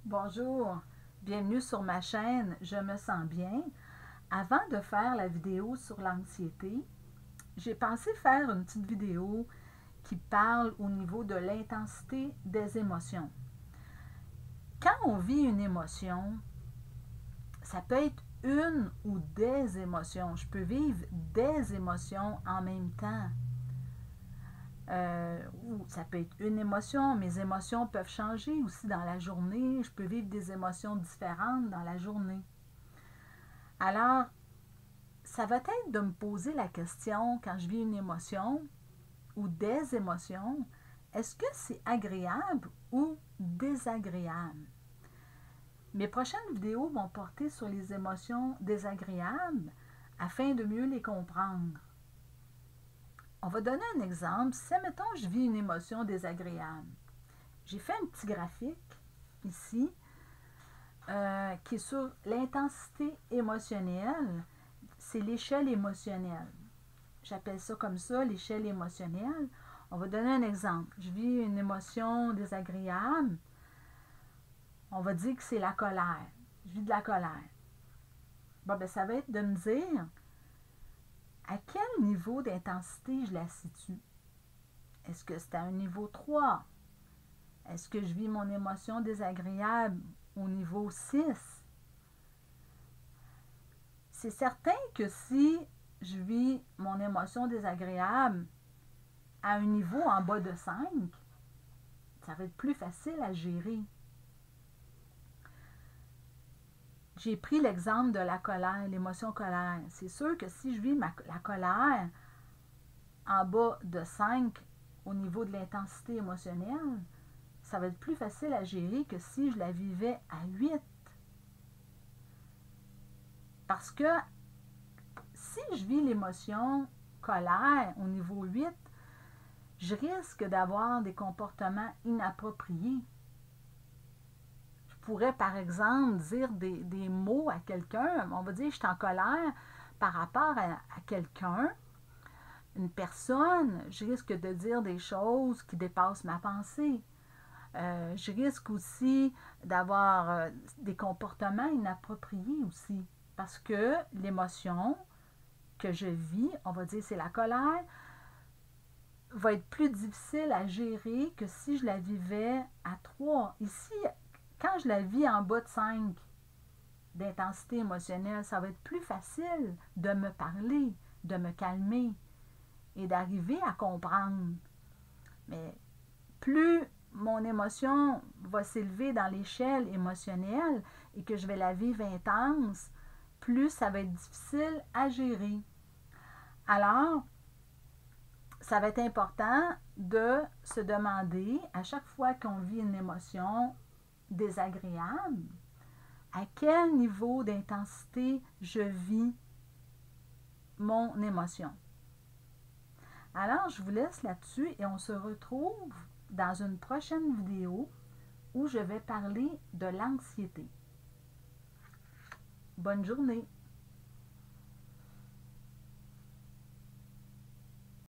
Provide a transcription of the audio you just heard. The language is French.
Bonjour, bienvenue sur ma chaîne Je me sens bien. Avant de faire la vidéo sur l'anxiété, j'ai pensé faire une petite vidéo qui parle au niveau de l'intensité des émotions. Quand on vit une émotion, ça peut être une ou des émotions. Je peux vivre des émotions en même temps. Ou ça peut être une émotion. Mes émotions peuvent changer aussi dans la journée. Je peux vivre des émotions différentes dans la journée. Alors, ça va être de me poser la question quand je vis une émotion ou des émotions, est-ce que c'est agréable ou désagréable? Mes prochaines vidéos vont porter sur les émotions désagréables afin de mieux les comprendre. On va donner un exemple. Si, admettons, je vis une émotion désagréable, j'ai fait un petit graphique ici qui est sur l'intensité émotionnelle. C'est l'échelle émotionnelle. J'appelle ça comme ça, l'échelle émotionnelle. On va donner un exemple. Je vis une émotion désagréable. On va dire que c'est la colère. Je vis de la colère. Bon, ben, ça va être de me dire à quel niveau d'intensité je la situe. Est-ce que c'est à un niveau 3? Est-ce que je vis mon émotion désagréable au niveau 6? C'est certain que si je vis mon émotion désagréable à un niveau en bas de 5, ça va être plus facile à gérer. J'ai pris l'exemple de la colère, l'émotion colère. C'est sûr que si je vis la colère en bas de 5 au niveau de l'intensité émotionnelle, ça va être plus facile à gérer que si je la vivais à 8. Parce que si je vis l'émotion colère au niveau 8, je risque d'avoir des comportements inappropriés. Je pourrais, par exemple, dire des mots à quelqu'un. On va dire, je suis en colère par rapport à quelqu'un, une personne. Je risque de dire des choses qui dépassent ma pensée. Je risque aussi d'avoir des comportements inappropriés aussi. Parce que l'émotion que je vis, on va dire c'est la colère, va être plus difficile à gérer que si je la vivais à 3. Ici, quand je la vis en bas de 5 d'intensité émotionnelle, ça va être plus facile de me parler, de me calmer et d'arriver à comprendre. Mais plus mon émotion va s'élever dans l'échelle émotionnelle et que je vais la vivre intense, plus ça va être difficile à gérer. Alors, ça va être important de se demander, à chaque fois qu'on vit une émotion désagréable, à quel niveau d'intensité je vis mon émotion. Alors, je vous laisse là-dessus et on se retrouve dans une prochaine vidéo où je vais parler de l'anxiété. Bonne journée!